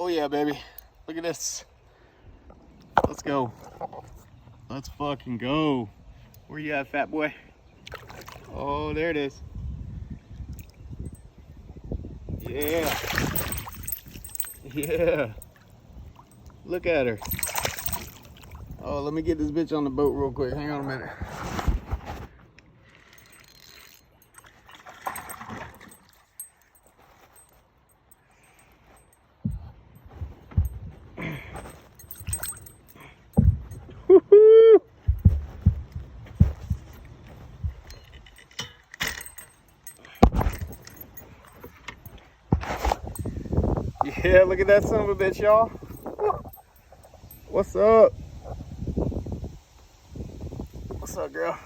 Oh yeah, baby. Look at this. Let's go. Let's fucking go. Where you at, fat boy? Oh, there it is. Yeah. Yeah. Look at her. Oh, let me get this bitch on the boat real quick. Hang on a minute. Woo-hoo! Yeah, look at that son of a bitch, y'all. What's up? What's up, girl?